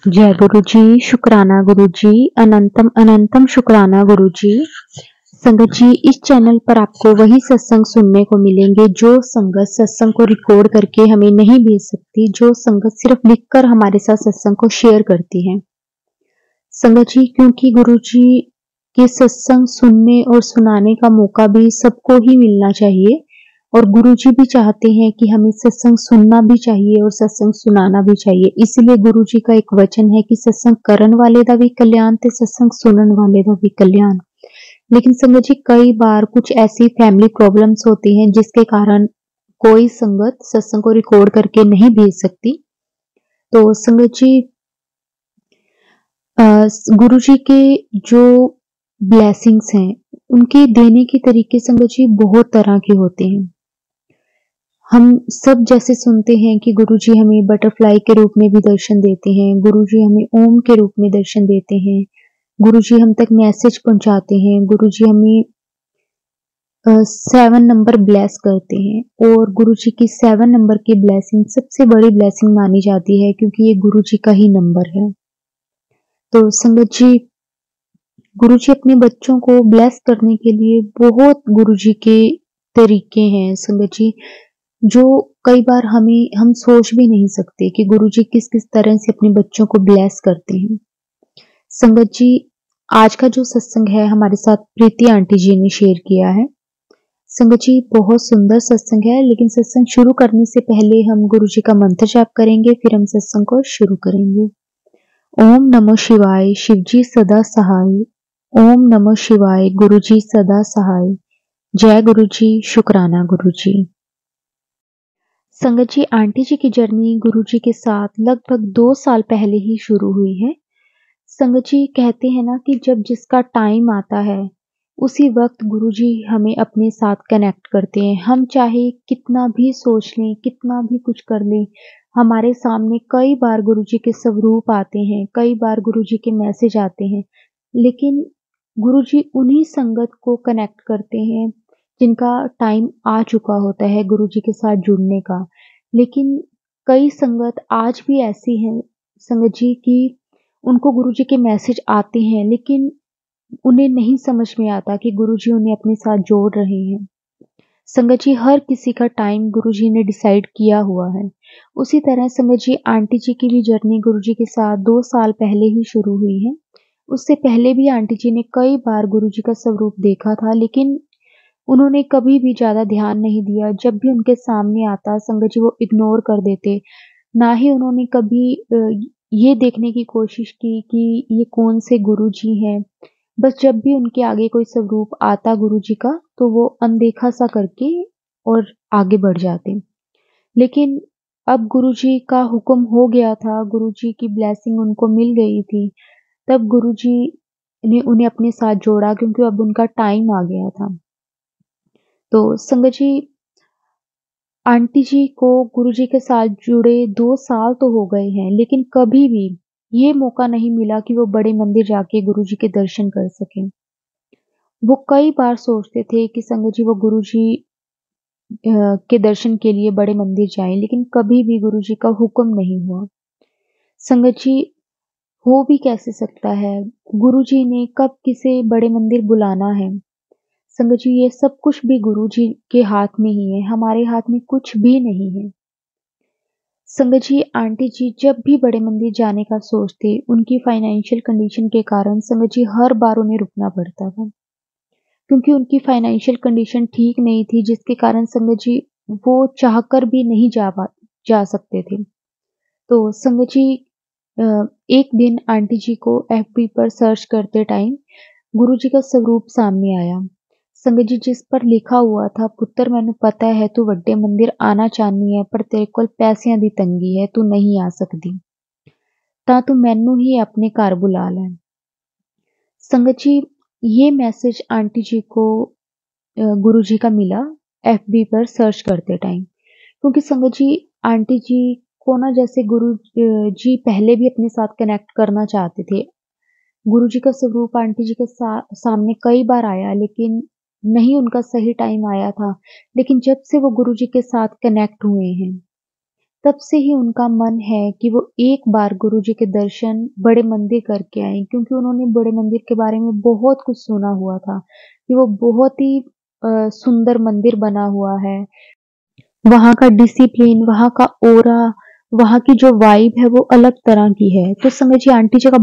जय गुरु जी, शुक्राना गुरु जी, अनंतम अनंतम शुक्राना गुरु जी। संगत जी, इस चैनल पर आपको वही सत्संग सुनने को मिलेंगे जो संगत सत्संग को रिकॉर्ड करके हमें नहीं भेज सकती, जो संगत सिर्फ लिखकर हमारे साथ सत्संग को शेयर करती है। संगत जी, क्योंकि गुरु जी के सत्संग सुनने और सुनाने का मौका भी सबको ही मिलना चाहिए और गुरु जी भी चाहते हैं कि हमें सत्संग सुनना भी चाहिए और सत्संग सुनाना भी चाहिए। इसलिए गुरु जी का एक वचन है कि सत्संग करन वाले दा भी कल्याण ते सत्संग सुनन वाले दा भी कल्याण। लेकिन संगत जी, कई बार कुछ ऐसी फैमिली प्रॉब्लम्स होती हैं जिसके कारण कोई संगत सत्संग को रिकॉर्ड करके नहीं भेज सकती। तो संगत जी, गुरु जी के जो ब्लेसिंग्स हैं उनके देने के तरीके संगत जी बहुत तरह के होते हैं। हम सब जैसे सुनते हैं कि गुरुजी हमें बटरफ्लाई के रूप में भी दर्शन देते हैं, गुरुजी हमें ओम के रूप में दर्शन देते हैं, गुरुजी हम तक मैसेज पहुंचाते हैं, गुरुजी हमें 7 नंबर ब्लेस करते हैं और गुरुजी की 7 नंबर की ब्लेसिंग सबसे बड़ी ब्लेसिंग मानी जाती है क्योंकि ये गुरुजी का ही नंबर है। तो संगत जी, गुरुजी अपने बच्चों को ब्लेस करने के लिए बहुत गुरुजी के तरीके हैं संगत जी, जो कई बार हम सोच भी नहीं सकते कि गुरुजी किस-किस तरह से अपने बच्चों को ब्लेस करते हैं। संगत जी, आज का जो सत्संग है हमारे साथ प्रीति आंटी जी ने शेयर किया है। संगत जी, बहुत सुंदर सत्संग है, लेकिन सत्संग शुरू करने से पहले हम गुरुजी का मंत्र जाप करेंगे, फिर हम सत्संग को शुरू करेंगे। ओम नमो शिवाय, शिवजी सदा सहाय। ओम नमो शिवाय, गुरुजी सदा सहाय। जय गुरुजी, शुक्राना गुरुजी। संगत जी, आंटी जी की जर्नी गुरुजी के साथ लगभग 2 साल पहले ही शुरू हुई है। संगत जी, कहते हैं ना कि जब जिसका टाइम आता है, उसी वक्त गुरुजी हमें अपने साथ कनेक्ट करते हैं। हम चाहे कितना भी सोच लें, कितना भी कुछ कर लें, हमारे सामने कई बार गुरुजी के स्वरूप आते हैं, कई बार गुरुजी के मैसेज आते हैं, लेकिन गुरुजी उन्हीं संगत को कनेक्ट करते हैं जिनका टाइम आ चुका होता है गुरुजी के साथ जुड़ने का। लेकिन कई संगत आज भी ऐसी हैं संगत जी कि उनको गुरुजी के मैसेज आते हैं, लेकिन उन्हें नहीं समझ में आता कि गुरुजी उन्हें अपने साथ जोड़ रहे हैं। संगत जी, हर किसी का टाइम गुरुजी ने डिसाइड किया हुआ है। उसी तरह संगत जी, आंटी जी की भी जर्नी गुरुजी के साथ 2 साल पहले ही शुरू हुई है। उससे पहले भी आंटी जी ने कई बार गुरुजी का स्वरूप देखा था, लेकिन उन्होंने कभी भी ज़्यादा ध्यान नहीं दिया। जब भी उनके सामने आता संगत जी, वो इग्नोर कर देते। ना ही उन्होंने कभी ये देखने की कोशिश की कि ये कौन से गुरुजी हैं। बस जब भी उनके आगे कोई स्वरूप आता गुरुजी का, तो वो अनदेखा सा करके और आगे बढ़ जाते। लेकिन अब गुरुजी का हुक्म हो गया था, गुरुजी की ब्लेसिंग उनको मिल गई थी, तब गुरुजी ने उन्हें अपने साथ जोड़ा क्योंकि अब उनका टाइम आ गया था। तो संगत जी, आंटी जी को गुरुजी के साथ जुड़े 2 साल तो हो गए हैं, लेकिन कभी भी ये मौका नहीं मिला कि वो बड़े मंदिर जाके गुरुजी के दर्शन कर सकें। वो कई बार सोचते थे कि संगत जी वो गुरुजी के दर्शन के लिए बड़े मंदिर जाएँ, लेकिन कभी भी गुरुजी का हुक्म नहीं हुआ। संगत जी, हो भी कैसे सकता है? गुरुजी ने कब किसे बड़े मंदिर बुलाना है? संगत जी, ये सब कुछ भी गुरुजी के हाथ में ही है, हमारे हाथ में कुछ भी नहीं है। संगत जी, आंटी जी जब भी बड़े मंदिर जाने का सोचते, उनकी फाइनेंशियल कंडीशन के कारण संगत जी हर बार उन्हें रुकना पड़ता था। क्योंकि उनकी फाइनेंशियल कंडीशन ठीक नहीं थी, जिसके कारण संगत जी वो चाहकर भी नहीं जा सकते थे। तो संगत जी, अ, एक दिन आंटी जी को एफबी पर सर्च करते टाइम गुरुजी का स्वरूप सामने आया। संगत जी, जिस पर लिखा हुआ था, पुत्र मैनू पता है तू वड्डे मंदिर आना चाहनी है, पर तेरे कोल पैसिਆਂ ਦੀ तंगी है, तू नहीं आ सकती, ਤਾਂ तू मैनू ही अपने घर बुला लै। संगत जी, ये मैसेज आंटी जी को गुरुजी का मिला एफबी पर सर्च करते टाइम, क्योंकि संगत जी आंटी जी को ना जैसे जी पहले भी अपने साथ कनेक्ट करना चाहते थे। गुरुजी का स्वरूप आंटी जी के सामने कई बार आया, लेकिन नहीं उनका सही टाइम आया था। लेकिन जब से वो गुरुजी के साथ कनेक्ट हुए हैं, तब से ही उनका मन है कि वो एक बार गुरुजी के दर्शन बड़े मंदिर करके आएँ, क्योंकि उन्होंने बड़े मंदिर के बारे में बहुत कुछ सुना हुआ था कि वो बहुत ही सुंदर मंदिर बना हुआ है। वहाँ का डिसिप्लिन, वहाँ का ऑरा, वहाँ की जो वाइब है वो अलग तरह की है। तो समझिए आंटी जी का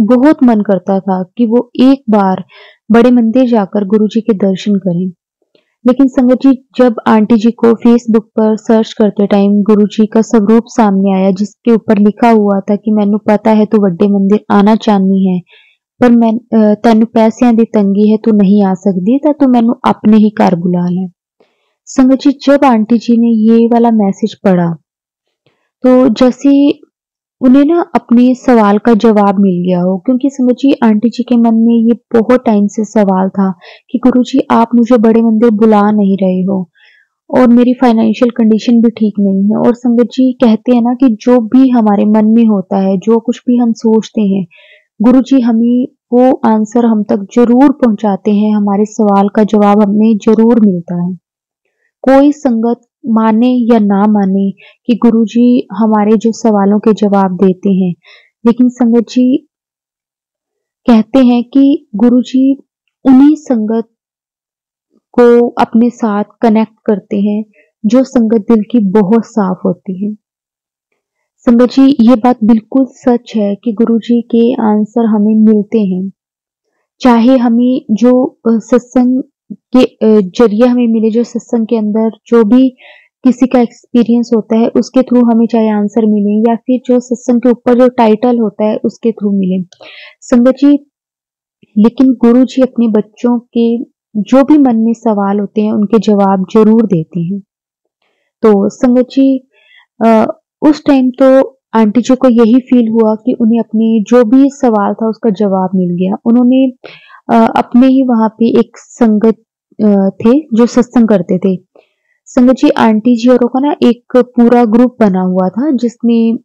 बहुत मन करता था कि वो एक बार बड़े मंदिर जाकर गुरुजी के दर्शन करें। लेकिन संगत जी, जब आंटी जी को फेसबुक पर सर्च करते टाइम गुरुजी का स्वरूप सामने आया, जिसके ऊपर लिखा हुआ था कि मैनू पता है तू वड्डे मंदिर आना चाहनी है, पर मैं तैनू पैसिਆਂ ਦੀ तंगी है, तू नहीं आ सकती, तो तू मैनू अपने ही घर बुला ले। संगत जी, जब आंटी जी ने ये वाला मैसेज पढ़ा, तो जैसे उन्हें ना अपने सवाल का जवाब मिल गया हो, क्योंकि समझिए आंटी जी के मन में ये बहुत टाइम से सवाल था कि गुरुजी आप मुझे बड़े मंदिर बुला नहीं रहे हो और मेरी फाइनेंशियल कंडीशन भी ठीक नहीं है। और संगत जी कहते हैं ना कि जो भी हमारे मन में होता है, जो कुछ भी हम सोचते हैं, गुरुजी हमें वो आंसर हम तक जरूर पहुंचाते हैं, हमारे सवाल का जवाब हमें जरूर मिलता है। कोई संगत माने या ना माने कि गुरुजी हमारे जो सवालों के जवाब देते हैं, लेकिन संगत जी कहते हैं कि गुरुजी उन्हीं संगत को अपने साथ कनेक्ट करते हैं जो संगत दिल की बहुत साफ होती है। संगत जी, ये बात बिल्कुल सच है कि गुरुजी के आंसर हमें मिलते हैं, चाहे हमें जो सत्संग के जरिए हमें मिले, जो सत्संग के अंदर जो भी किसी का एक्सपीरियंस होता है उसके थ्रू हमें चाहे आंसर मिले, या फिर जो सत्संग के ऊपर जो टाइटल होता है उसके थ्रू मिले। संगत जी, लेकिन गुरु जी अपने बच्चों के जो भी मन में सवाल होते हैं उनके जवाब जरूर देते हैं। तो संगत जी, अ, उस टाइम तो आंटी जी को यही फील हुआ कि उन्हें अपने जो भी सवाल था उसका जवाब मिल गया। उन्होंने अपने ही वहां पे एक संगत थे जो सत्संग करते थे। संगत जी, आंटी जी औरों का ना एक पूरा ग्रुप बना हुआ था, जिसमें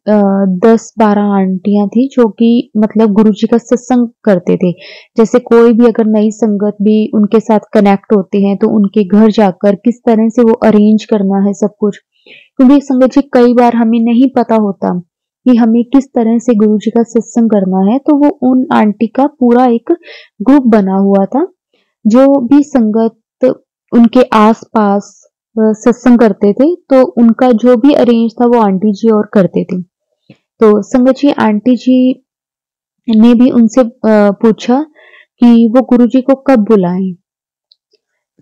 10-12 आंटियां थी जो कि मतलब गुरु जी का सत्संग करते थे। जैसे कोई भी अगर नई संगत भी उनके साथ कनेक्ट होते हैं तो उनके घर जाकर किस तरह से वो अरेंज करना है सब कुछ, क्योंकि संगत जी कई बार हमें नहीं पता होता कि हमें किस तरह से गुरु जी का सत्संग करना है, तो वो उन आंटी का पूरा एक ग्रुप बना हुआ था। जो भी संगत उनके आस-पास सत्संग करते थे, तो उनका जो भी अरेंज था वो आंटी जी और करते थे। तो संगत जी, आंटी जी ने भी उनसे पूछा कि वो गुरुजी को कब बुलाएं,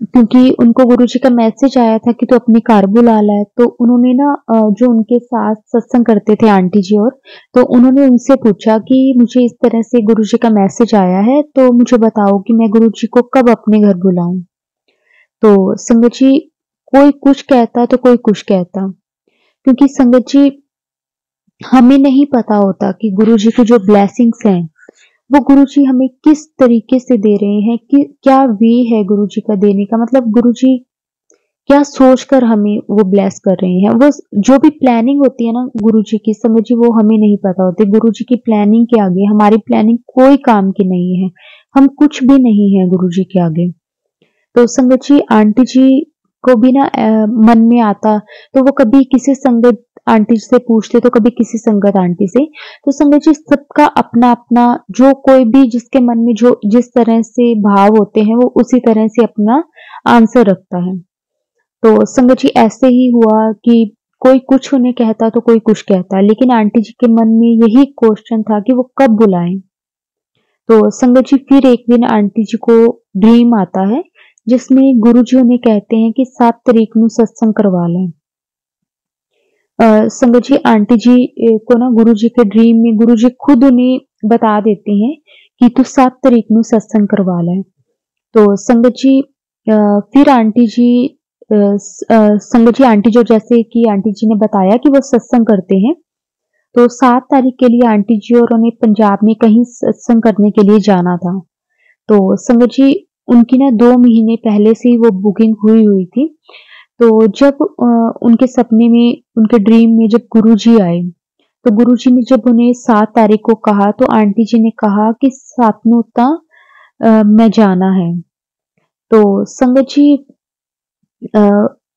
क्योंकि उनको गुरुजी का मैसेज आया था कि तू अपने घर बुला ला है। तो उन्होंने ना जो उनके साथ सत्संग करते थे आंटी जी और, तो उन्होंने उनसे पूछा कि मुझे इस तरह से गुरुजी का मैसेज आया है, तो मुझे बताओ कि मैं गुरुजी को कब अपने घर बुलाऊं। तो संगत जी, कोई कुछ कहता तो कोई कुछ कहता, क्योंकि संगत जी हमें नहीं पता होता कि गुरुजी की जो ब्लेसिंग्स हैं वो गुरुजी हमें किस तरीके से दे रहे हैं, कि क्या वे है गुरुजी का देने का, मतलब गुरुजी क्या सोचकर हमें वो ब्लेस कर रहे हैं। वो जो भी प्लानिंग होती है ना गुरुजी की, संगत जी वो हमें नहीं पता होती। गुरुजी की प्लानिंग के आगे हमारी प्लानिंग कोई काम की नहीं है, हम कुछ भी नहीं है गुरुजी के आगे। तो संगत जी, आंटी जी को भी ना मन में आता, तो वो कभी किसी संगत आंटी से पूछते तो कभी किसी संगत आंटी से। तो संगत जी सबका अपना अपना, जो कोई भी जिसके मन में जो जिस तरह से भाव होते हैं वो उसी तरह से अपना आंसर रखता है। तो संगत जी ऐसे ही हुआ कि कोई कुछ उन्हें कहता तो कोई कुछ कहता, लेकिन आंटी जी के मन में यही क्वेश्चन था कि वो कब बुलाएं। तो संगत जी फिर एक दिन आंटी जी को ड्रीम आता है, जिसमें गुरुजी उन्हें कहते हैं कि 7 तारीख को सत्संग करवा लें। संगत जी, आंटी जी को ना गुरुजी के ड्रीम में गुरुजी खुद उन्हें बता देते हैं कि तू 7 तारीख को सत्संग करवा लें। तो संगत जी फिर आंटी जी संगत जी आंटी जो जैसे कि आंटी जी ने बताया कि वो सत्संग करते हैं, तो 7 तारीख के लिए आंटी जी और उन्हें पंजाब में कहीं सत्संग करने के लिए जाना था। तो संगत जी उनकी ना 2 महीने पहले से ही वो बुकिंग हुई हुई थी। तो जब उनके सपने में, उनके ड्रीम में जब गुरुजी आए, तो गुरुजी ने जब उन्हें 7 तारीख को कहा, तो आंटी जी ने कहा कि 7 नूं तां मैं जाना है। तो संगत जी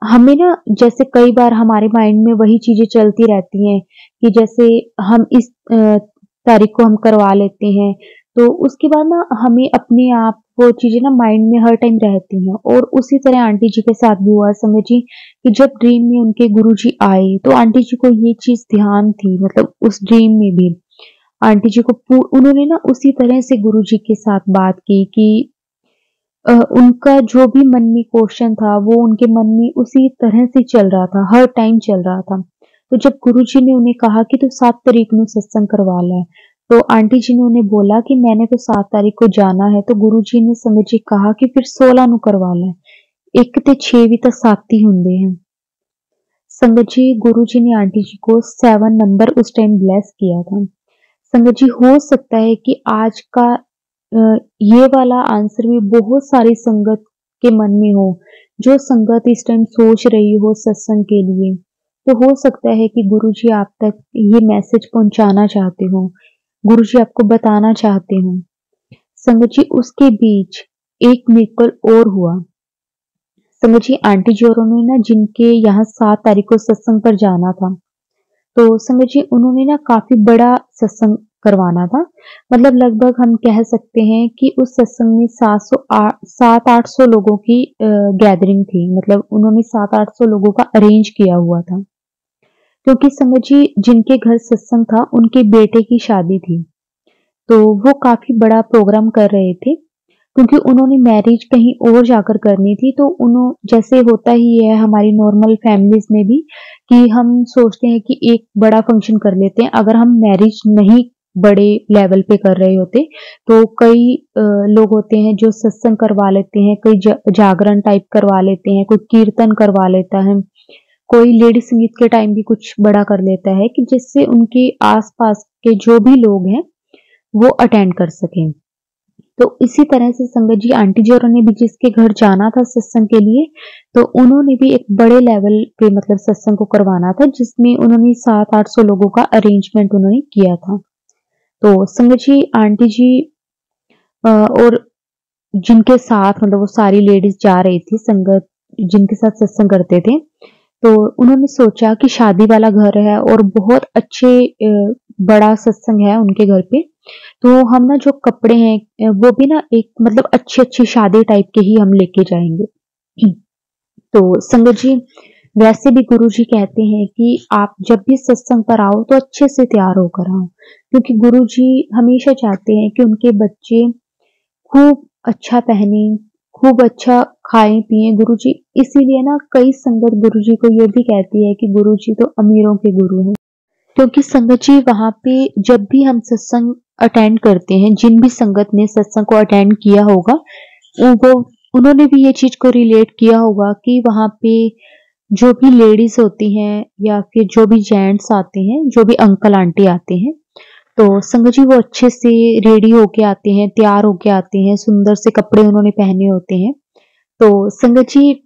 हमें ना जैसे कई बार हमारे माइंड में वही चीज़ें चलती रहती हैं कि जैसे हम इस तारीख को हम करवा लेते हैं, तो उसके बाद ना हमें अपने आप वो चीज़ें ना माइंड में हर टाइम रहती हैं। और उसी तरह आंटी जी के साथ भी हुआ संगत जी कि जब ड्रीम में उनके गुरुजी आए, तो आंटी जी को ये चीज़ ध्यान थी, मतलब उस ड्रीम में भी आंटी जी को उन्होंने ना उसी तरह से गुरुजी के साथ बात की कि उनका जो भी मन में क्वेश्चन था, वो उनके मन में उसी तरह से चल रहा था, हर टाइम चल रहा था। तो जब गुरुजी ने उन्हें कहा कि तू 7 तारीख ਨੂੰ सत्संग करवा लै, तो आंटी जी ने उन्हें बोला कि मैंने तो 7 तारीख को जाना है, तो गुरुजी ने संगत जी कहा कि फिर 16 ਨੂੰ करवा लै, 1 ਤੇ 6 ਵੀ ਤਾਂ 7 ਹੀ ਹੁੰਦੇ हैं। संगत जी गुरुजी ने आंटी जी को 7 नंबर उस टाइम ब्लेस किया था। संगत जी हो सकता है कि आज का ये वाला आंसर भी बहुत सारी संगत के मन में हो, जो संगत इस टाइम सोच रही हो सत्संग के लिए। तो हो सकता है कि गुरुजी आप तक ये मैसेज पहुंचाना चाहते हो, गुरुजी आपको बताना चाहते हो। संगत जी उसके बीच एक मिरेकल और हुआ। संगत जी आंटी जी और उन्होंने ना जिनके यहाँ 7 तारीख को सत्संग पर जाना था, तो संगत जी उन्होंने ना काफ़ी बड़ा सत्संग करवाना था। मतलब लगभग हम कह सकते हैं कि उस सत्संग में 700-800 लोगों की गैदरिंग थी। मतलब उन्होंने 700-800 लोगों का अरेंज किया हुआ था। क्योंकि संगत जी जिनके घर सत्संग था, उनके बेटे की शादी थी। तो वो काफ़ी बड़ा प्रोग्राम कर रहे थे। क्योंकि उन्होंने मैरिज कहीं और जाकर करनी थी, तो जैसे होता ही है हमारी नॉर्मल फैमिलीज़ में भी कि हम सोचते हैं कि एक बड़ा फंक्शन कर लेते हैं। अगर हम मैरिज नहीं बड़े लेवल पे कर रहे होते, तो कई लोग होते हैं जो सत्संग करवा लेते हैं, कोई जागरण टाइप करवा लेते हैं, कोई कीर्तन करवा लेता है, कोई लेडी संगीत के टाइम भी कुछ बड़ा कर लेता है कि जिससे उनके आस-पास के जो भी लोग हैं, वो अटेंड कर सकें। तो इसी तरह से संगत जी आंटी जी और उन्हें भी जिसके घर जाना था सत्संग के लिए, तो उन्होंने भी एक बड़े लेवल पे मतलब सत्संग को करवाना था, जिसमें उन्होंने 700-800 लोगों का अरेंजमेंट उन्होंने किया था। तो संगत जी आंटी जी और जिनके साथ मतलब वो सारी लेडीज जा रही थी, संगत जिनके साथ सत्संग करते थे, तो उन्होंने सोचा कि शादी वाला घर है और बहुत अच्छे बड़ा सत्संग है उनके घर पे, तो हम ना जो कपड़े हैं वो भी ना एक मतलब अच्छी-अच्छी शादी टाइप के ही हम लेके जाएँगे। तो संगत जी वैसे भी गुरुजी कहते हैं कि आप जब भी सत्संग पर आओ तो अच्छे से तैयार होकर आओ, क्योंकि गुरुजी हमेशा चाहते हैं कि उनके बच्चे खूब अच्छा पहने, खूब अच्छा खाएँ-पिएँ। गुरुजी इसीलिए ना कई संगत गुरुजी को ये भी कहती है कि गुरुजी तो अमीरों के गुरु हैं। क्योंकि संगत जी वहाँ पे जब भी हम सत्संग अटेंड करते हैं, जिन भी संगत ने सत्संग को अटेंड किया होगा, वो उन्होंने भी ये चीज़ को रिलेट किया होगा कि वहाँ पे जो भी लेडीज़ होती हैं या फिर जो भी जेंट्स आते हैं, जो भी अंकल आंटी आते हैं, तो संगत जी वो अच्छे से रेडी होके आते हैं, तैयार होके आते हैं, सुंदर से कपड़े उन्होंने पहने होते हैं। तो संगत जी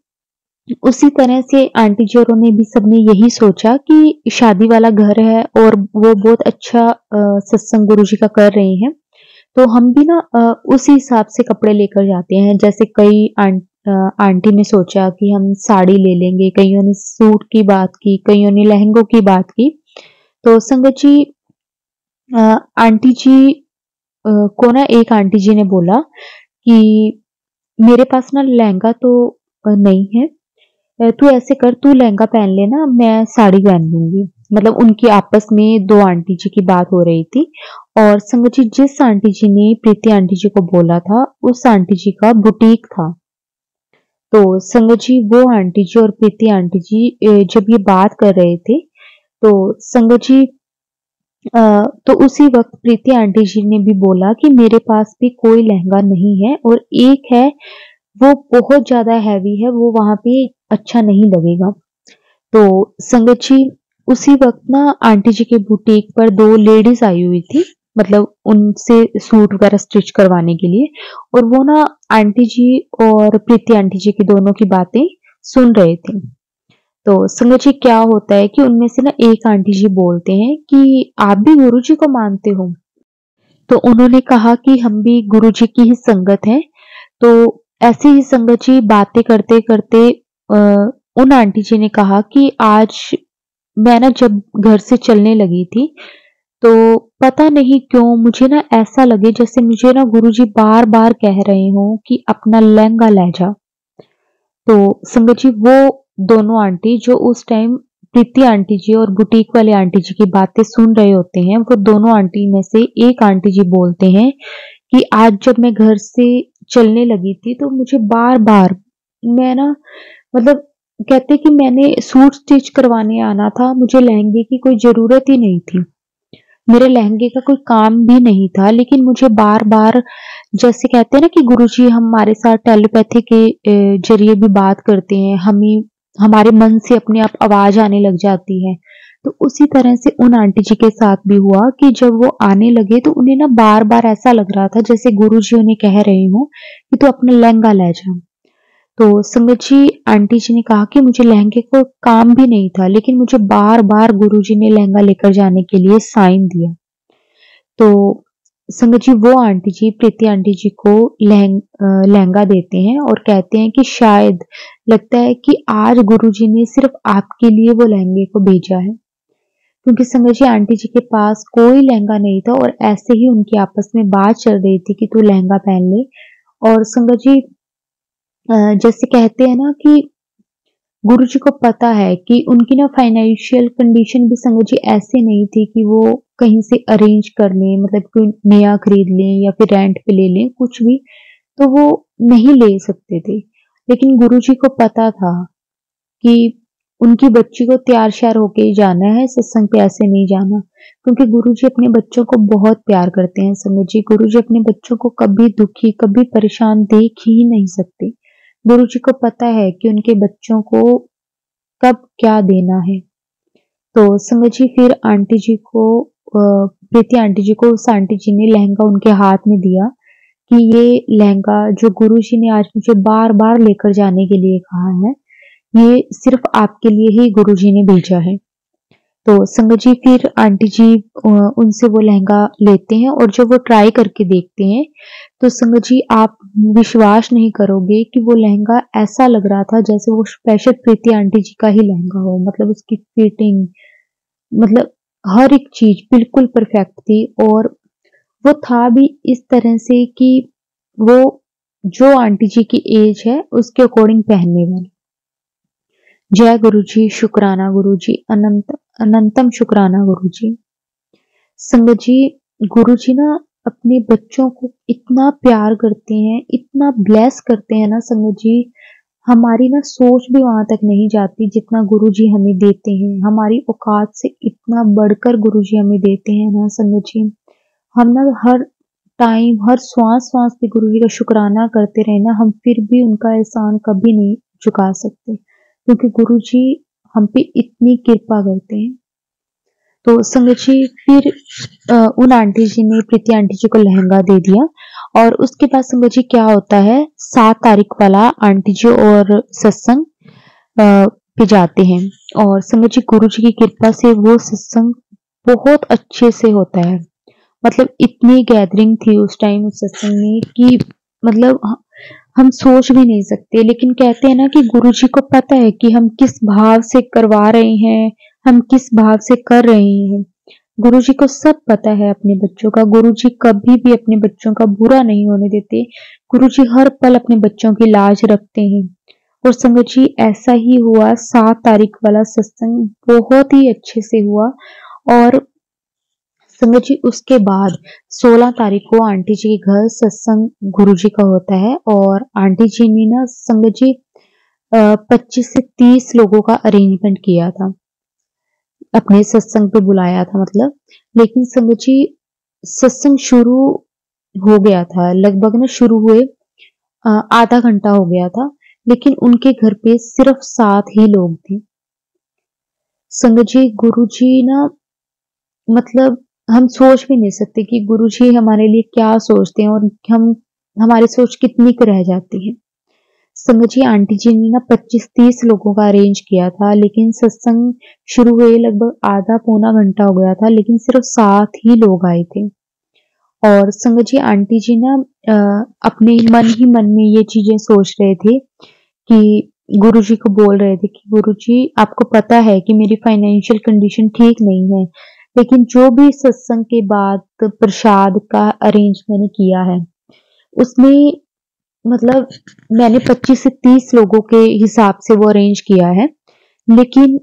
उसी तरह से आंटी जी औरों ने भी सबने यही सोचा कि शादी वाला घर है और वो बहुत अच्छा सत्संग गुरुजी का कर रहे हैं, तो हम भी ना उसी हिसाब से कपड़े लेकर जाते हैं। जैसे कई आंटी ने सोचा कि हम साड़ी ले लेंगे, कईयों ने सूट की बात की, कईयों ने लहंगों की बात की। तो संगत जी आंटी जी को ना एक आंटी जी ने बोला कि मेरे पास ना लहंगा तो नहीं है, तू ऐसे कर तू लहंगा पहन लेना, मैं साड़ी पहन लूँगी। मतलब उनकी आपस में 2 आंटी जी की बात हो रही थी और संगत जी जिस आंटी जी ने प्रीति आंटी जी को बोला था, उस आंटी जी का बुटीक था। तो संगत जी वो आंटी जी और प्रीति आंटी जी जब ये बात कर रहे थे, तो संगत जी तो उसी वक़्त प्रीति आंटी जी ने भी बोला कि मेरे पास भी कोई लहंगा नहीं है और एक है, वो बहुत ज़्यादा हेवी है, वो वहाँ पे अच्छा नहीं लगेगा। तो संगत जी उसी वक़्त ना आंटी जी के बुटीक पर 2 लेडीज़ आई हुई थी, मतलब उनसे सूट वगैरह स्टिच करवाने के लिए और वो ना आंटी जी और प्रीति आंटी जी की दोनों की बातें सुन रहे थे। तो संगत जी क्या होता है कि उनमें से ना एक आंटी जी बोलते हैं कि आप भी गुरुजी को मानते हो? तो उन्होंने कहा कि हम भी गुरुजी की ही संगत हैं। तो ऐसे ही संगत जी बातें करते-करते उन आंटी जी ने कहा कि आज मैं ना जब घर से चलने लगी थी, तो पता नहीं क्यों मुझे ना ऐसा लगे जैसे मुझे ना गुरुजी बार-बार कह रहे हों कि अपना लहंगा ले जा। तो संगत जी वो दोनों आंटी जो उस टाइम प्रीति आंटी जी और बुटीक वाले आंटी जी की बातें सुन रहे होते हैं, वो दोनों आंटी में से एक आंटी जी बोलते हैं कि आज जब मैं घर से चलने लगी थी तो मुझे बार-बार मैं ना मतलब कहते कि मैंने सूट स्टिच करवाने आना था, मुझे लहंगे की कोई ज़रूरत ही नहीं थी। मेरे लहंगे का कोई काम भी नहीं था, लेकिन मुझे बार-बार जैसे कहते हैं ना कि गुरुजी हमारे साथ टेलीपैथी के ज़रिए भी बात करते हैं, हमें हमारे मन से अपने आप आवाज़ आने लग जाती है। तो उसी तरह से उन आंटी जी के साथ भी हुआ कि जब वो आने लगे तो उन्हें ना बार-बार ऐसा लग रहा था जैसे गुरुजी उन्हें कह रहे हों कि तू अपना लहंगा ले जा। तो संगत जी आंटी जी ने कहा कि मुझे लहंगे को काम भी नहीं था, लेकिन मुझे बार-बार गुरुजी ने लहंगा लेकर जाने के लिए साइन दिया। तो संगत जी वो आंटी जी प्रीति आंटी जी को लहंगा देते हैं और कहते हैं कि शायद लगता है कि आज गुरुजी ने सिर्फ आपके लिए वो लहंगे को भेजा है। क्योंकि संगत जी आंटी जी के पास कोई लहंगा नहीं था और ऐसे ही उनकी आपस में बात चल रही थी कि तू लहंगा पहन ले। और संगत जी जैसे कहते हैं ना कि गुरुजी को पता है कि उनकी ना फाइनेंशियल कंडीशन भी संगत जी ऐसे नहीं थी कि वो कहीं से अरेंज कर लें, मतलब कोई नया खरीद लें या फिर रेंट पे ले लें, कुछ भी, तो वो नहीं ले सकते थे। लेकिन गुरुजी को पता था कि उनकी बच्ची को तैयार-श्यार होके ही जाना है, सत्संग पे ऐसे नहीं जाना। क्योंकि गुरुजी अपने बच्चों को बहुत प्यार करते हैं संगत जी, गुरुजी अपने बच्चों को कभी दुखी, कभी परेशान देख ही नहीं सकते। गुरुजी को पता है कि उनके बच्चों को कब क्या देना है। तो संगत जी फिर आंटी जी को प्रीति आंटी जी को उस आंटी जी ने लहंगा उनके हाथ में दिया कि ये लहंगा जो गुरुजी ने आज मुझे बार-बार लेकर जाने के लिए कहा है, ये सिर्फ आपके लिए ही गुरुजी ने भेजा है। तो संगत जी फिर आंटी जी उनसे वो लहंगा लेते हैं और जब वो ट्राई करके देखते हैं, तो संगत जी आप विश्वास नहीं करोगे कि वो लहंगा ऐसा लग रहा था जैसे वो स्पेशल प्रीति आंटी जी का ही लहंगा हो। मतलब उसकी फिटिंग, मतलब हर एक चीज़ बिल्कुल परफेक्ट थी और वो था भी इस तरह से कि वो जो आंटी जी की एज है उसके अकॉर्डिंग पहनने वाली। जय गुरुजी, शुक्राना गुरुजी, अनंतम शुक्राना गुरुजी। संगत जी, गुरुजी ना अपने बच्चों को इतना प्यार करते हैं, इतना ब्लेस करते हैं ना संगत जी, हमारी ना सोच भी वहाँ तक नहीं जाती जितना गुरुजी हमें देते हैं। हमारी औकात से इतना बढ़कर गुरुजी हमें देते हैं ना संगत जी, हम ना हर टाइम, हर श्वास-श्वास पे गुरुजी का शुक्राना करते रहे ना, हम फिर भी उनका एहसान कभी नहीं चुका सकते। क्योंकि गुरुजी हम पे इतनी कृपा करते हैं। तो संगत जी फिर उन आंटी जी ने प्रीति आंटी जी को लहंगा दे दिया और उसके बाद संगत जी क्या होता है 7 तारीख वाला आंटी जी और सत्संग पे जाते हैं और संगत जी गुरुजी की कृपा से वो सत्संग बहुत अच्छे से होता है। मतलब इतनी गैदरिंग थी उस टाइम उस सत्संग में कि मतलब हम सोच भी नहीं सकते। लेकिन कहते हैं ना कि गुरुजी को पता है कि हम किस भाव से करवा रहे हैं, हम किस भाव से कर रहे हैं। गुरुजी को सब पता है अपने बच्चों का। गुरुजी कभी भी अपने बच्चों का बुरा नहीं होने देते। गुरुजी हर पल अपने बच्चों की लाज रखते हैं। और संगत जी ऐसा ही हुआ, 7 तारीख वाला सत्संग बहुत ही अच्छे से हुआ और संगत जी उसके बाद 16 तारीख को आंटी जी के घर सत्संग गुरुजी का होता है और आंटी जी ने ना संगत जी 25 से 30 लोगों का अरेंजमेंट किया था, अपने सत्संग पे बुलाया था मतलब। लेकिन संगत जी सत्संग शुरू हो गया था, लगभग ना शुरू हुए आधा घंटा हो गया था, लेकिन उनके घर पे सिर्फ 7 ही लोग थे। संगत जी गुरुजी ना मतलब हम सोच भी नहीं सकते कि गुरुजी हमारे लिए क्या सोचते हैं और हम हमारी सोच कितनी क रह जाती है। संगत जी आंटी जी ने ना 25-30 लोगों का अरेंज किया था, लेकिन सत्संग शुरू हुए लगभग आधा पौना घंटा हो गया था, लेकिन सिर्फ 7 ही लोग आए थे। और संगत जी आंटी जी ना अपने मन ही मन में ये चीजें सोच रहे थे कि गुरुजी को बोल रहे थे कि गुरुजी आपको पता है कि मेरी फाइनेंशियल कंडीशन ठीक नहीं है, लेकिन जो भी सत्संग के बाद प्रसाद का अरेंज मैंने किया है, उसमें मतलब मैंने 25 से 30 लोगों के हिसाब से वो अरेंज किया है, लेकिन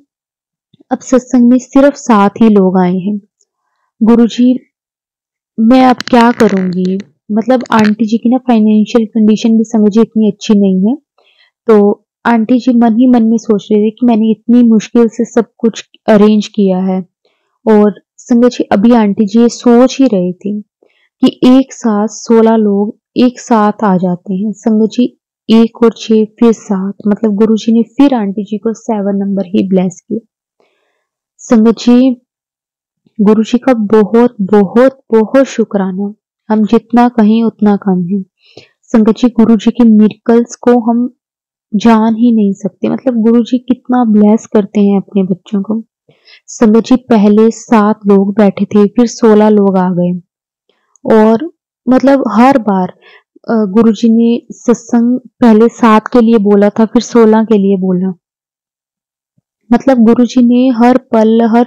अब सत्संग में सिर्फ 7 ही लोग आए हैं। गुरुजी मैं अब क्या करूँगी? मतलब आंटी जी की ना फाइनेंशियल कंडीशन भी समझिए इतनी अच्छी नहीं है, तो आंटी जी मन ही मन में सोच रहे थे कि मैंने इतनी मुश्किल से सब कुछ अरेंज किया है, और संगत जी अभी आंटी जी ये सोच ही रहे थे कि एक साथ 16 लोग एक साथ आ जाते हैं। संगत जी 1 और 6 फिर 7, मतलब गुरुजी ने फिर आंटी जी को 7 नंबर ही ब्लेस किया। संगत जी गुरुजी का बहुत बहुत बहुत शुक्राना, हम जितना कहें उतना कम है। संगत जी गुरुजी के मिरेकल्स को हम जान ही नहीं सकते, मतलब गुरुजी कितना ब्लेस करते हैं अपने बच्चों को। संगत जी पहले 7 लोग बैठे थे, फिर 16 लोग आ गए, और मतलब हर बार गुरुजी ने सत्संग पहले 7 के लिए बोला था, फिर 16 के लिए बोला। मतलब गुरुजी ने हर पल हर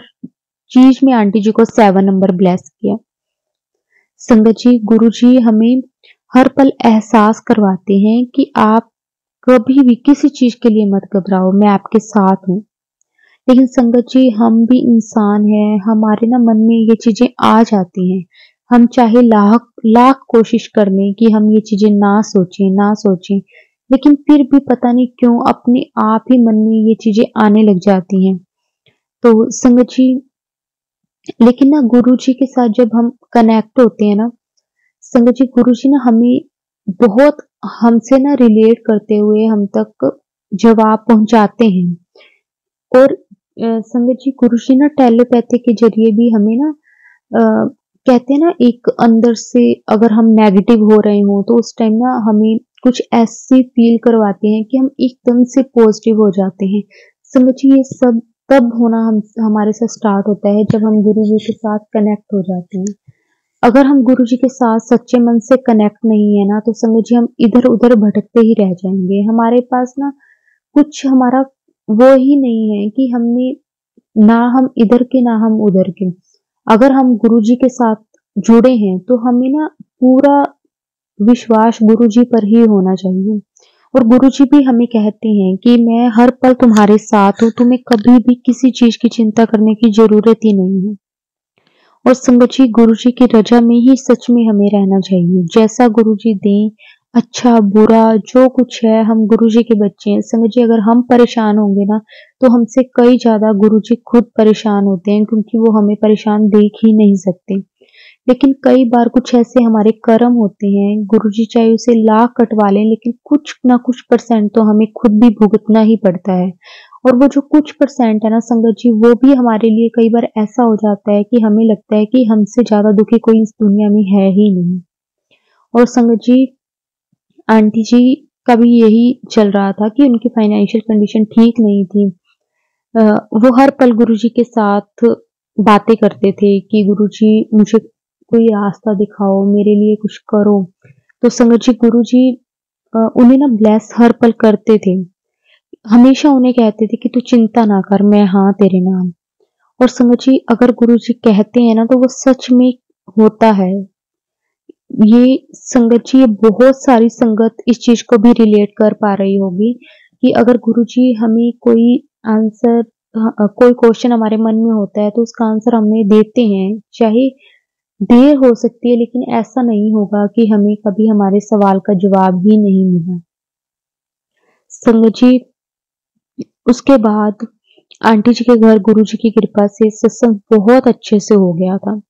चीज में आंटी जी को 7 नंबर ब्लेस किया। संगत जी गुरुजी हमें हर पल एहसास करवाते हैं कि आप कभी भी किसी चीज के लिए मत घबराओ, मैं आपके साथ हूँ। लेकिन संगत जी हम भी इंसान हैं, हमारे ना मन में ये चीजें आ जाती हैं, हम चाहे लाख लाख कोशिश कर लें कि हम ये चीजें ना सोचें, लेकिन फिर भी पता नहीं क्यों अपने आप ही मन में ये चीजें आने लग जाती हैं। तो संगत जी लेकिन ना गुरु जी के साथ जब हम कनेक्ट होते हैं ना, संगत जी गुरु जी ना हमें बहुत हमसे ना रिलेट करते हुए हम तक जवाब पहुंचाते हैं, और संगत जी गुरु जी ना टेलीपैथी के जरिए भी हमें ना कहते हैं ना एक अंदर से अगर हम नेगेटिव हो रहे हो तो उस टाइम ना हमें कुछ ऐसे फील करवाते हैं कि हम एकदम से पॉजिटिव हो जाते हैं। संगत जी ये सब तब होना हम हमारे साथ स्टार्ट होता है जब हम गुरु जी के साथ कनेक्ट हो जाते हैं। अगर हम गुरु जी के साथ सच्चे मन से कनेक्ट नहीं है ना, तो संगत जी हम इधर उधर भटकते ही रह जाएंगे। हमारे पास ना कुछ हमारा वो ही नहीं है कि हमने ना हम इधर के ना हम उधर के। अगर हम गुरुजी के साथ जुड़े हैं तो हमें ना पूरा विश्वास गुरुजी पर ही होना चाहिए, और गुरुजी भी हमें कहते हैं कि मैं हर पल तुम्हारे साथ हूँ, तुम्हें कभी भी किसी चीज की चिंता करने की जरूरत ही नहीं है। और संगत जी गुरुजी की रजा में ही सच में हमें रहना चाहिए, जैसा गुरुजी दें, अच्छा बुरा जो कुछ है, हम गुरुजी के बच्चे हैं। संगत जी अगर हम परेशान होंगे ना, तो हमसे कई ज्यादा गुरुजी खुद परेशान होते हैं, क्योंकि वो हमें परेशान देख ही नहीं सकते। लेकिन कई बार कुछ ऐसे हमारे कर्म होते हैं, गुरुजी चाहे उसे लाख कटवा लें, लेकिन कुछ ना कुछ परसेंट तो हमें खुद भी भुगतना ही पड़ता है। और वो जो कुछ परसेंट है ना संगत जी, वो भी हमारे लिए कई बार ऐसा हो जाता है कि हमें लगता है कि हमसे ज्यादा दुखी कोई इस दुनिया में है ही नहीं। और संगत जी आंटी जी का भी यही चल रहा था कि उनकी फाइनेंशियल कंडीशन ठीक नहीं थी। अ, वो हर पल गुरुजी के साथ बातें करते थे कि गुरुजी मुझे कोई रास्ता दिखाओ, मेरे लिए कुछ करो। तो संगत जी गुरुजी उन्हें ना ब्लेस हर पल करते थे, हमेशा उन्हें कहते थे कि तू चिंता ना कर, मैं हाँ तेरे नाम। और संगत जी अगर गुरुजी कहते हैं ना तो वो सच में होता है। ये संगत जी ये बहुत सारी संगत इस चीज को भी रिलेट कर पा रही होगी कि अगर गुरुजी हमें कोई आंसर कोई क्वेश्चन हमारे मन में होता है तो उसका आंसर हमें देते हैं, चाहे देर हो सकती है लेकिन ऐसा नहीं होगा कि हमें कभी हमारे सवाल का जवाब ही नहीं मिला। संगत जी उसके बाद आंटी जी के घर गुरुजी की कृपा से सत्संग बहुत अच्छे से हो गया था।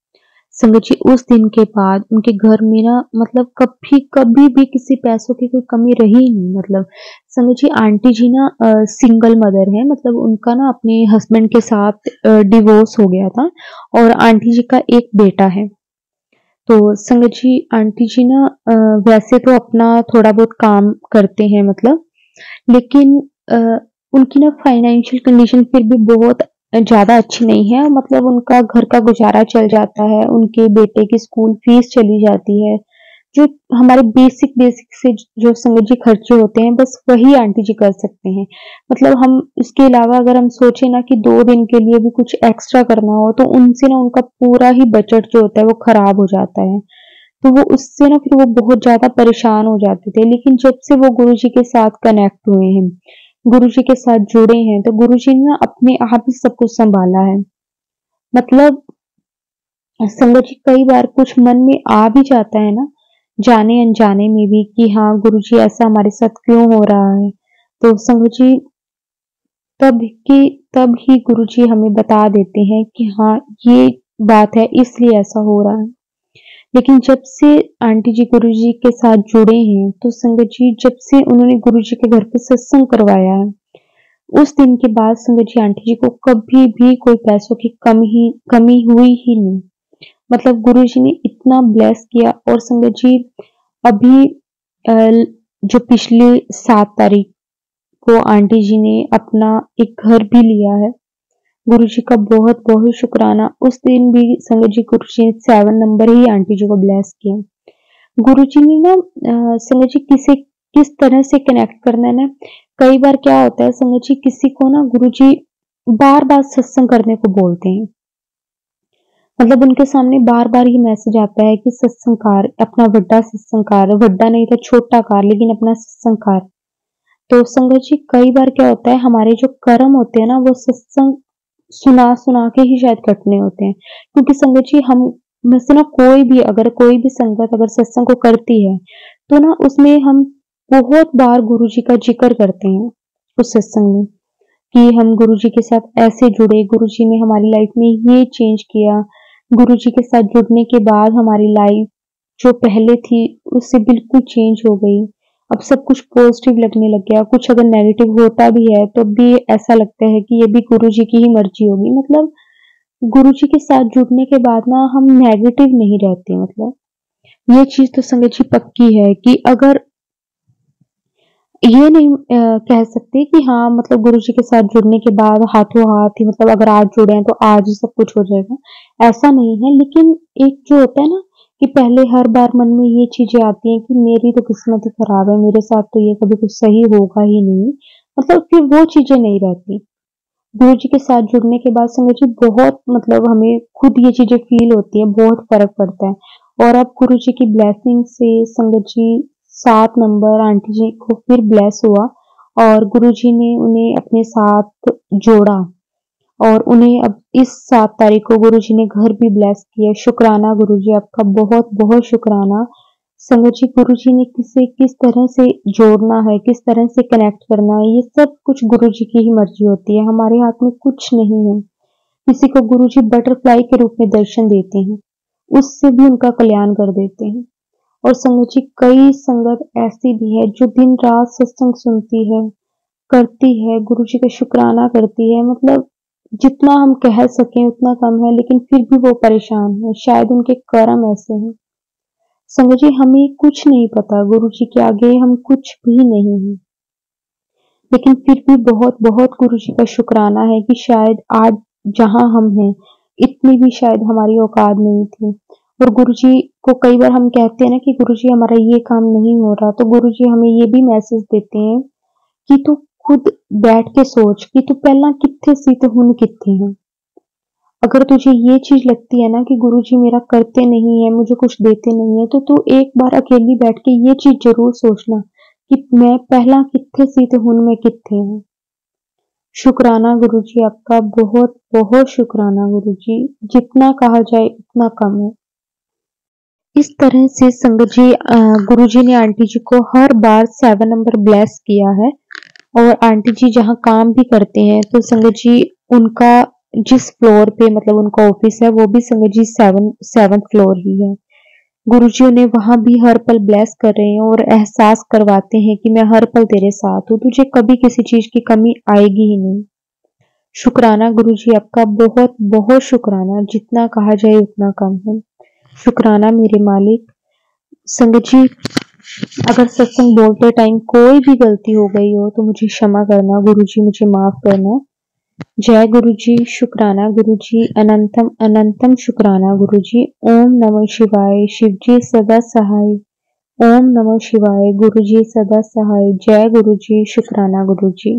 संगत जी उस दिन के बाद उनके घर में ना मतलब कभी कभी भी किसी पैसों की कोई कमी रही नहीं। मतलब संगत जी आंटी जी ना सिंगल मदर है, मतलब उनका ना अपने हस्बैंड के साथ डिवोर्स हो गया था, और आंटी जी का एक बेटा है। तो संगत जी आंटी जी ना वैसे तो अपना थोड़ा बहुत काम करते हैं, मतलब लेकिन अ, उनकी ना फाइनेंशियल कंडीशन फिर भी बहुत ज़्यादा अच्छी नहीं है, मतलब उनका घर का गुजारा चल जाता है, उनके बेटे की स्कूल फीस चली जाती है। जो हमारे बेसिक से जो संगत जी खर्चे होते हैं, बस वही आंटी जी कर सकते हैं। मतलब हम इसके अलावा अगर हम सोचे ना कि 2 दिन के लिए भी कुछ एक्स्ट्रा करना हो, तो उनसे ना उनका पूरा ही बजट जो होता है वो खराब हो जाता है। तो वो उससे ना फिर वो बहुत ज़्यादा परेशान हो जाते थे। लेकिन जब से वो गुरुजी के साथ कनेक्ट हुए हैं, गुरुजी के साथ जुड़े हैं, तो गुरुजी ने ना अपने आप ही सब कुछ सँभाला है। मतलब संगत जी कई बार कुछ मन में आ भी जाता है ना, जाने-अनजाने में भी कि हाँ, गुरुजी ऐसा हमारे साथ क्यों हो रहा है? तो संगत जी तब की तब ही गुरुजी हमें बता देते हैं कि हाँ, ये बात है इसलिए ऐसा हो रहा है। लेकिन जब से आंटी जी गुरुजी के साथ जुड़े हैं, तो संगत जी जब से उन्होंने गुरुजी के घर पे सत्संग करवाया है, उस दिन के बाद संगत जी आंटी जी को कभी भी कोई पैसों की कमी हुई ही नहीं। मतलब गुरुजी ने इतना ब्लेस किया और संगत जी अभी जो पिछले 7 तारीख को आंटी जी ने अपना एक घर भी लिया है। गुरुजी का बहुत-बहुत शुक्राना। उस दिन भी संगत जी गुरुजी ने 7 नंबर ही आंटी जी को ब्लेस किया। गुरुजी ने ना संगत जी किस तरह से कनेक्ट करना है ना, कई बार क्या होता है संगत जी किसी को ना गुरुजी बार-बार सत्संग करने को बोलते हैं। मतलब उनके सामने बार-बार ये मैसेज आता है कि सत्संग कर, अपना बड़ा सत्संग कर, बड़ा नहीं तो छोटा कर लेकिन अपना सत्संग कर। तो संगत जी कई बार क्या होता है हमारे जो कर्म होते हैं ना वो सत्संग सुना-सुना के ही शायद कटने होते हैं। क्योंकि संगत जी हम में से ना कोई भी संगत अगर सत्संग को करती है, तो ना उसमें हम बहुत बार गुरुजी का ज़िक्र करते हैं, उस सत्संग में कि हम गुरुजी के साथ ऐसे जुड़े, गुरुजी ने हमारी लाइफ में ये चेंज किया, गुरुजी के साथ जुड़ने के बाद हमारी लाइफ जो पहले थी उससे बिल्कुल चेंज हो गई। अब सब कुछ पॉजिटिव लगने लग गया, कुछ अगर नेगेटिव होता भी है तो भी ऐसा लगता है कि ये भी गुरुजी की ही मर्ज़ी होगी। मतलब गुरुजी के साथ जुड़ने के बाद ना हम नेगेटिव नहीं रहते मतलब, ये चीज़ तो संगत जी पक्की है कि अगर ये नहीं कह सकते कि हाँ मतलब गुरुजी के साथ जुड़ने के बाद हाथों-हाथ ही मतलब अगर आज जुड़े हैं तो आज ही सब कुछ हो जाएगा, ऐसा नहीं है। लेकिन एक जो होता है ना कि पहले हर बार मन में ये चीज़ें आती हैं कि मेरी तो किस्मत ही खराब है, मेरे साथ तो ये कभी कुछ सही होगा ही नहीं, मतलब फिर वो चीज़ें नहीं रहती। गुरुजी के साथ जुड़ने के बाद संगत जी बहुत मतलब हमें खुद ये चीज़ें फ़ील होती हैं, बहुत फ़र्क पड़ता है। और अब गुरुजी की ब्लेसिंग से संगत जी 7 नंबर आंटी जी को फिर ब्लेस हुआ और गुरुजी ने उन्हें अपने साथ जोड़ा और उन्हें अब इस 7 तारीख को गुरुजी ने घर भी ब्लेस किया। शुक्राना गुरुजी आपका बहुत-बहुत शुक्राना। संगत जी गुरुजी ने किसे किस तरह से जोड़ना है, किस तरह से कनेक्ट करना है, ये सब कुछ गुरुजी की ही मर्ज़ी होती है, हमारे हाथ में कुछ नहीं है। किसी को गुरुजी बटरफ्लाई के रूप में दर्शन देते हैं, उससे भी उनका कल्याण कर देते हैं। और संगत जी कई संगत ऐसी भी है जो दिन-रात सत्संग सुनती है, करती है, गुरुजी का शुक्राना करती है, मतलब जितना हम कह सकें उतना कम है, लेकिन फिर भी वो परेशान है, शायद उनके कर्म ऐसे हैं। संगत जी हमें कुछ नहीं पता, गुरुजी के आगे हम कुछ भी नहीं हैं। लेकिन फिर भी बहुत-बहुत गुरुजी का शुक्राना है कि शायद आज जहाँ हम हैं, इतनी भी शायद हमारी औकात नहीं थी। और गुरुजी को कई बार हम कहते हैं ना कि गुरुजी हमारा ये काम नहीं हो रहा, तो गुरुजी हमें ये भी मैसेज देते हैं कि तू खुद बैठ के सोच कि तू पहला कित्थे सी ते हुण कित्थे है। अगर तुझे ये चीज़ लगती है ना कि गुरुजी मेरा करते नहीं है, मुझे कुछ देते नहीं है, तो तू एक बार अकेली बैठ के ये चीज़ ज़रूर सोचना कि मैं पहला कित्थे सी ते हुण मैं कित्थे हूँ। शुक्राना गुरुजी आपका बहुत-बहुत शुक्राना गुरुजी, जितना कहा जाए उतना कम है। इस तरह से संगत जी गुरुजी ने आंटी जी को हर बार 7 नंबर ब्लेस किया है और आंटी जी जहाँ काम भी करते हैं तो संगत जी उनका जिस फ्लोर पे मतलब उनका ऑफिस है वो भी संगत जी 7th फ्लोर ही है। गुरुजी उन्हें वहाँ भी हर पल ब्लेस कर रहे हैं और एहसास करवाते हैं कि मैं हर पल तेरे साथ हूँ, तुझे कभी किसी चीज़ की कमी आएगी ही नहीं। शुक्राना गुरुजी आपका बहुत-बहुत शुक्राना, जितना कहा जाए उतना कम है। शुक्राना मेरे मालिक। संगत जी अगर सत्संग बोलते टाइम कोई भी गलती हो गई हो तो मुझे क्षमा करना गुरुजी, मुझे माफ करना। जय गुरुजी, शुक्राना गुरुजी, अनंतम अनंतम शुक्राना गुरुजी। ओम नमः शिवाय, शिवजी सदा सहाय। ओम नमः शिवाय। गुरु जी सदा सहाय। जय गुरु जी। शुक्राना गुरु जी।